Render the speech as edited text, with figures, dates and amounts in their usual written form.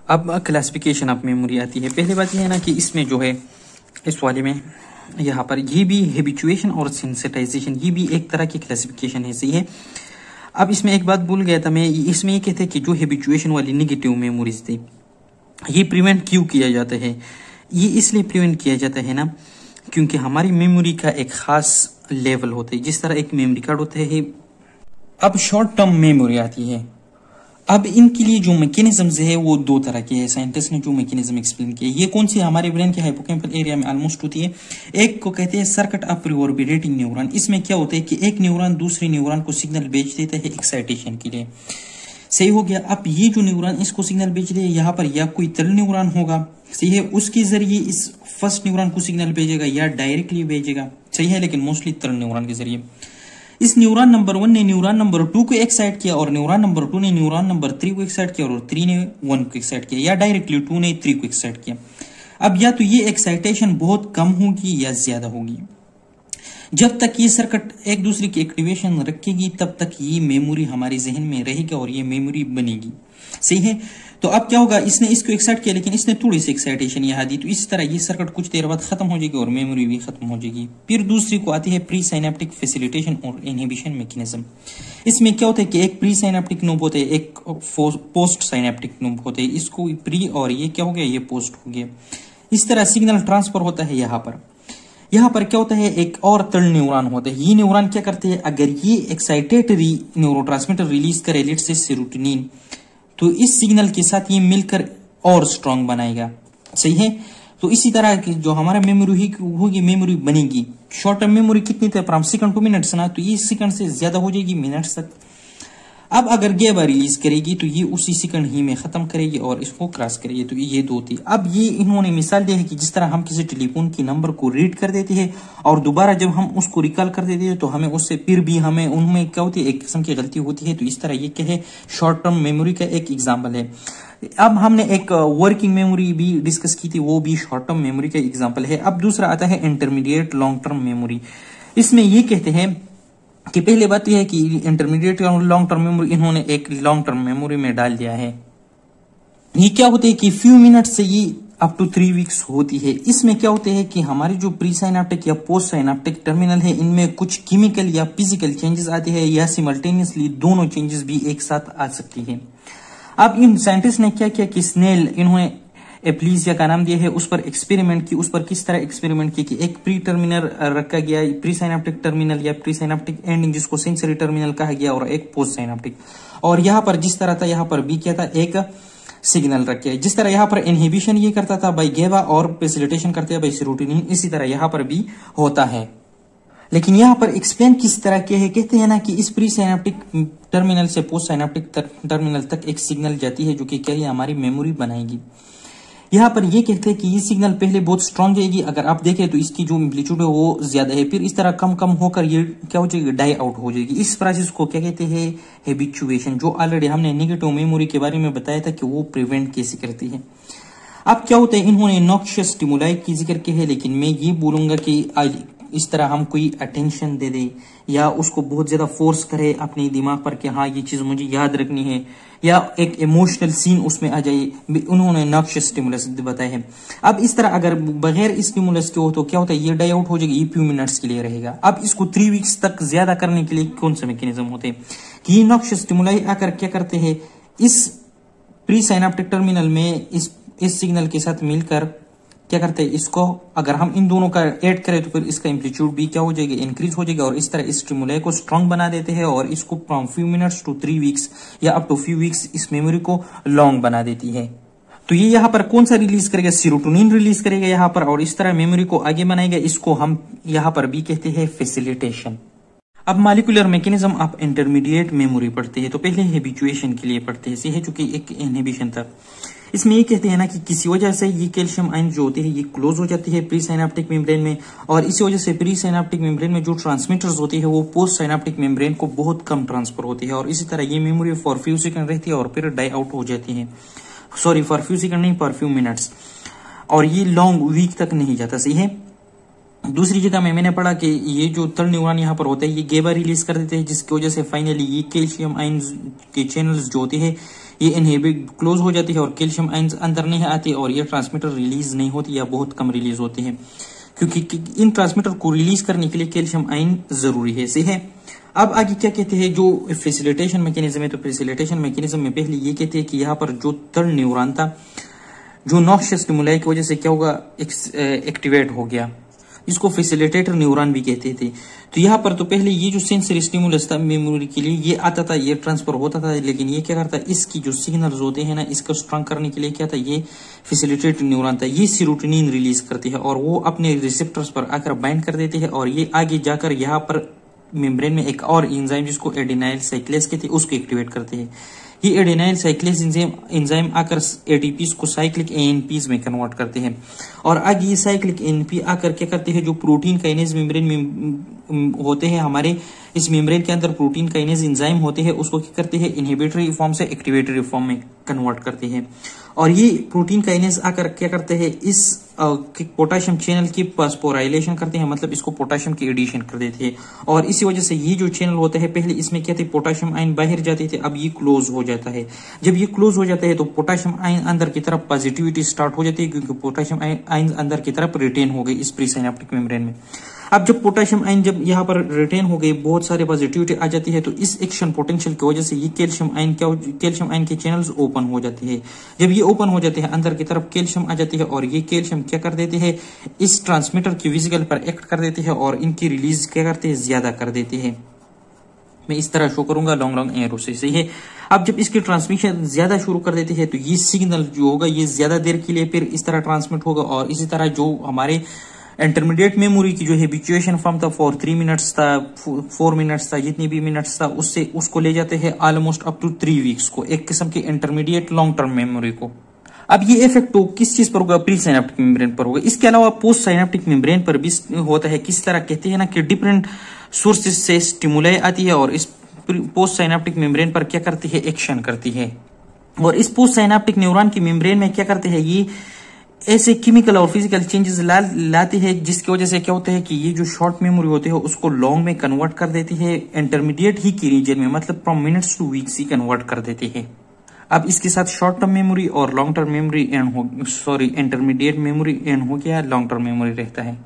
अब classification of memory आती है। पहले बात ये है ना कि इसमें जो है इस वाले में यहाँ पर ये भी हैबिचुएशन और सेंसिटाइजेशन, ये भी एक तरह की क्लासिफिकेशन है, सही है। अब इसमें एक बात भूल गया था मैं, इसमें ये कहते हैं कि जो हैबिचुएशन वाली नेगेटिव मेमोरीज थी ये प्रिवेंट क्यों किया जाता है। ये इसलिए प्रिवेंट किया जाता है ना क्योंकि हमारी मेमोरी का एक खास लेवल होता है, जिस तरह एक मेमोरी कार्ड होता है। अब शॉर्ट टर्म मेमोरी आती है। अब इनके लिए जो मैकेनिज्म्स है वो दो तरह के हैं। साइंटिस्ट ने जो मैकेनिज्म एक्सप्लेन किया, ये कौन सी हमारे ब्रेन के हाइपोकैम्पल एरिया में ऑलमोस्ट होती है। एक को कहते हैं सर्किट ऑफ रिवर्बरेटिंग न्यूरॉन। इसमें क्या होता है कि एक न्यूरॉन दूसरे न्यूरॉन को सिग्नल भेज देता है एक्साइटेशन के लिए, सही हो गया। अब ये जो न्यूरॉन इसको सिग्नल भेज रहे हैं, यहाँ पर या कोई तल न्यूरॉन होगा, सही है, उसके जरिए इस फर्स्ट न्यूरॉन को सिग्नल भेजेगा या डायरेक्टली भेजेगा, सही है, लेकिन मोस्टली तल न्यूरॉन के जरिए। इस न्यूरॉन नंबर 1 ने न्यूरॉन नंबर 2 को एक्साइट किया और न्यूरॉन नंबर 2 ने न्यूरॉन नंबर 3 को एक्साइट किया और 3 ने 1 को एक्साइट किया, या डायरेक्टली 2 ने 3 को एक्साइट किया। अब या तो ये एक्साइटेशन बहुत कम होगी या ज्यादा होगी। जब तक ये सर्किट एक दूसरे की एक्टिवेशन रखेगी तब तक ये मेमोरी हमारे जहन में रहेगी और ये मेमोरी बनेगी, सही है। तो अब क्या होगा, इसने इसको एक्साइट किया लेकिन इसने थोड़ी सी एक्साइटेशन यहाँ दी, तो इस तरह ये सर्किट कुछ देर बाद खत्म हो जाएगी और मेमोरी भी खत्म हो जाएगी। फिर दूसरी को आती है प्री साइनेप्टिक फैसिलिटेशन और इनहिबिशन मैकेनिज्म। इसमें क्या होता है कि एक प्री साइनेप्टिक नोब होते हैं, एक पोस्ट साइनेप्टिक नोब होते हैं। इसको प्री और ये क्या हो गया, ये पोस्ट हो गया। इस तरह सिग्नल ट्रांसफर होता है। यहाँ पर क्या होता है, एक और तल न्यूरॉन होते हैं। ये न्यूरॉन क्या करते हैं, अगर ये एक्साइटेटरी न्यूरोट्रांसमीटर रिलीज करे, लेट्स से सेरोटोनिन, तो इस सिग्नल के साथ ये मिलकर और स्ट्रांग बनाएगा, सही है। तो इसी तरह की जो हमारा मेमोरी होगी, मेमोरी बनेगी। शॉर्ट टर्म मेमोरी कितनी थे, फ्रॉम सेकंड टू मिनट्स ना, तो ये सेकंड से ज्यादा हो जाएगी मिनट्स तक। अब अगर गेबा रिलीज करेगी तो ये उसी सेकंड ही में खत्म करेगी और इसको क्रॉस करेगी। तो ये दो थी। अब ये इन्होंने मिसाल दी है कि जिस तरह हम किसी टेलीफोन की नंबर को रीड कर देते हैं और दोबारा जब हम उसको रिकॉल कर देते हैं तो हमें उससे फिर भी हमें उनमें क्या होती है, एक किस्म की गलती होती है। तो इस तरह ये क्या है, शॉर्ट टर्म मेमोरी का एक एग्जाम्पल है। अब हमने एक वर्किंग मेमोरी भी डिस्कस की थी, वो भी शॉर्ट टर्म मेमोरी का एग्जाम्पल है। अब दूसरा आता है इंटरमीडिएट लॉन्ग टर्म मेमोरी। इसमें ये कहते हैं कि पहले बात यह है कि इंटरमीडिएट और लॉन्ग टर्म मेमोरी इन्होंने एक लॉन्ग टर्म मेमोरी में डाल दिया है। ये क्या होते है कि फ्यू मिनट से ये अप टू 3 वीक्स होती है। इसमें क्या होते हैं कि हमारे जो प्री साइनेप्टिक या पोस्ट साइनेप्टिक टर्मिनल है, इनमें कुछ केमिकल या फिजिकल चेंजेस आते हैं या सिमल्टेनियसली दोनों चेंजेस भी एक साथ आ सकती है। अब इन साइंटिस्ट ने क्या किया कि स्नेल, इन्होंने एप्लीजिया का नाम दिया है, उस पर एक्सपेरिमेंट की। उस पर किस तरह एक्सपेरिमेंट की कि एक प्री टर्मिनल रखा गया, प्री साइनेप्टिक टर्मिनल या प्री साइनेप्टिक एंडिंग जिसको सेंसरी टर्मिनल कहा गया, और एक पोस्ट साइनेप्टिक। और यहाँ पर जिस तरह था, यहाँ पर भी क्या था, एक सिग्नल रखे। जिस तरह यहाँ पर इनहिबिशन ये करता था बाय गेबा और फैसिलिटेशन करते हैं बाय सेरोटोनिन, इसी तरह यहाँ पर भी होता है। लेकिन यहाँ पर एक्सप्लेन किस तरह के है, कहते हैं ना कि इस प्री साइनेप्टिक टर्मिनल से पोस्ट साइनेप्टिक टर्मिनल तक एक सिग्नल जाती है जो कि क्या है, हमारी मेमोरी बनाएगी। यहाँ पर ये कहते हैं कि ये सिग्नल पहले बहुत स्ट्रांग जाएगी, अगर आप देखें तो इसकी जो एम्पलीट्यूड है वो ज्यादा है, फिर इस तरह कम कम होकर ये क्या हो जाएगी, डाई आउट हो जाएगी। इस प्रोसेस को क्या कहते हैं, हैबिचुएशन, जो ऑलरेडी हमने नेगेटिव मेमोरी के बारे में बताया था कि वो प्रिवेंट कैसे करती है। अब क्या होता है, इन्होंने नॉक्शियस स्टिमुलाई की जिक्र की है, लेकिन मैं ये बोलूंगा कि इस तरह हम कोई अटेंशन दे दे या उसको बहुत ज्यादा फोर्स करे अपने दिमाग पर कि हाँ ये चीज मुझे याद रखनी है, या एक इमोशनल सीन उसमें आ जाए, उन्होंने नॉक्शियस स्टिमुलस बताया है। अब इस तरह अगर बगैर स्टिमुलस के हो तो क्या होता है, ये डाई आउट हो जाएगी, ये फ्यू मिनट्स के लिए रहेगा। अब इसको 3 वीक्स तक ज्यादा करने के लिए कौन सा मैकेनिज्म होते हैं कि ये नॉक्शियस स्टिमुलाई आकर क्या करते हैं, इस प्री साइनेप्टिक टर्मिनल में इस सिग्नल के साथ मिलकर क्या करते हैं, इसको अगर हम इन दोनों का ऐड करें तो फिर इसका एम्पलीट्यूड भी क्या हो जाएगा, इंक्रीज हो जाएगा, और इस तरह इस स्टिमुलाई को स्ट्रांग बना देते हैं और इसको from few minutes to 3 weeks या अप टू फ्यू वीक्स इस मेमोरी को लॉन्ग बना देती है। तो ये यहाँ पर कौन सा रिलीज करेगा, सेरोटोनिन रिलीज करेगा यहाँ पर, और इस तरह मेमोरी को आगे बनाएगा। इसको हम यहाँ पर भी कहते हैं फैसिलिटेशन। अब molecular mechanism of intermediate memory पढ़ते हैं। तो पहले हैबिचुएशन के लिए पढ़ते हैं, है जो कि एक इनहिबिशन था। इसमें ये कहते हैं ना कि किसी वजह से ये कैल्शियम आयन जो होती है ये क्लोज हो जाती है प्री साइनेप्टिक मेम्ब्रेन में, और इसी वजह से प्री साइनेप्टिक मेम्ब्रेन में जो ट्रांसमीटर्स होती है वो पोस्ट साइनेप्टिक मेम्ब्रेन को बहुत कम ट्रांसफर होती है, और इसी तरह ये मेमोरी फॉर फ्यू सेकंड रहती है और फिर डाई आउट हो जाती है। सॉरी, फॉर फ्यू सेकंड नहीं, फॉर फ्यू मिनट्स, और ये लॉन्ग वीक तक नहीं जाता, सही है। दूसरी जगह में मैंने पढ़ा कि ये जो तल न्यूरॉन यहाँ पर होता है ये गेबा रिलीज कर देते हैं, जिसकी वजह से फाइनली ये कैल्शियम आयन के चैनल्स जो होते हैं ये इनहिबिट क्लोज हो जाती है और कैल्शियम आयंस अंदर नहीं आते और ये ट्रांसमीटर रिलीज नहीं होती या बहुत कम रिलीज होती है, क्योंकि इन ट्रांसमीटर को रिलीज करने के लिए कैल्शियम आयन जरूरी है। सही है। अब आगे क्या कहते हैं, जो फैसिलिटेशन मैकेनिज्म है, तो फैसिलिटेशन मैकेनिज्म में पहले ये कहते हैं कि यहाँ पर जो थर्ड न्यूरॉन था, जो नॉक्शियस स्टिमुलाई की वजह से क्या होगा, एक्टिवेट हो गया, इसको फैसिलिटेटर न्यूरॉन भी कहते थे। तो यहाँ पर तो पहले ये जो सेंसरी स्टिमुलस था मेमोरी के लिए, ये आता था, ये ट्रांसफर होता था, लेकिन ये क्या करता, इसकी जो सिग्नल्स होते हैं ना, इसको स्ट्रांग करने के लिए क्या था, ये फैसिलिटेटर न्यूरॉन था, ये सीरोटोनिन रिलीज करती है और वो अपने रिसेप्टर्स पर आकर बाइंड कर देते हैं और ये आगे जाकर यहाँ पर मेम्ब्रेन में एक और एंजाइम जिसको एडेनाइल साइक्लेस कहते हैं उसको एक्टिवेट करते हैं। ये एडेनाइल साइक्लेस एंजाइम आकर एटीपीज को साइक्लिक एएनपीज में कन्वर्ट करते हैं और आगे ये साइक्लिक एएनपी आकर क्या करते हैं, जो प्रोटीन काइनेज मेम्ब्रेन में होते हैं, हमारे इस मेम्ब्रेन के अंदर प्रोटीन काइनेज एंजाइम होते हैं, उसको क्या करते हैं, इनहिबिटरी फॉर्म से एक्टिवेटरी फॉर्म में कन्वर्ट करते हैं। और ये प्रोटीन काइनेज आकर क्या करते हैं, इस पोटेशियम चैनल की फास्फोराइलेशन करते हैं, मतलब इसको पोटेशियम की एडिशन कर देते हैं और इसी वजह से ये जो चैनल होता है, पहले इसमें क्या थे, पोटेशियम आयन बाहर जाते थे, अब ये क्लोज हो जाता है। जब ये क्लोज हो जाता है तो पोटेशियम आयन अंदर की तरफ पॉजिटिविटी स्टार्ट हो जाती है, क्योंकि पोटेशियम आयन अंदर की तरफ रिटेन हो गए इस प्रीसाइनेप्टिक मेम्ब्रेन में। अब जब पोटेशियम आयन जब यहाँ पर रिटेन हो गए, बहुत सारे पॉजिटिविटी आ जाती है, तो इस एक्शन पोटेंशियल की वजह से ये कैल्शियम आयन के चैनल्स ओपन हो जाते हैं। जब ये ओपन हो जाते हैं, अंदर की तरफ कैल्शियम आ जाती है और ये कैल्शियम क्या कर देते हैं, इस ट्रांसमीटर की वेसिकल पर एक्ट कर देते हैं और इनकी रिलीज क्या करते हैं, ज्यादा कर देते हैं। मैं इस तरह शो करूंगा लॉन्ग एरो से। सही है। अब जब इसकी ट्रांसमिशन ज्यादा शुरू कर देते हैं तो ये सिग्नल जो होगा ये ज्यादा देर के लिए फिर इस तरह ट्रांसमिट होगा और इसी तरह जो हमारे इंटरमीडिएट मेमोरी की जो हैबिचुएशन फॉर्म था 4 मिनट्स था, 4 मिनट्स था, जितनी भी मिनट्स था, उससे उसको ले जाते हैं ऑलमोस्ट अप टू 3 वीक्स को, एक किस्म की इंटरमीडिएट लॉन्ग टर्म मेमोरी को। अब ये इफेक्ट तो किस चीज पर होगा, प्री साइनेप्टिक मेम्ब्रेन पर होगा। इसके अलावा पोस्ट साइनेप्टिक मेम्ब्रेन पर भी होता है। किस तरह कहते हैं ना कि डिफरेंट सोर्सेज से स्टिमुलाई आती है और इस पोस्ट साइनेप्टिक मेम्ब्रेन पर क्या करती है, एक्शन करती है। और इस पोस्ट साइनेप्टिक न्यूरॉन की मेम्ब्रेन में क्या करते हैं, ये ऐसे केमिकल और फिजिकल चेंजेस लाते हैं जिसकी वजह से क्या होता है कि ये जो शॉर्ट मेमोरी होती है उसको लॉन्ग में कन्वर्ट कर देती है, इंटरमीडिएट ही की रीजन में, मतलब from minutes two weeks he convert कर देती है। अब इसके साथ शॉर्ट टर्म मेमोरी और long term memory intermediate memory and हो गया, लॉन्ग टर्म मेमोरी रहता है।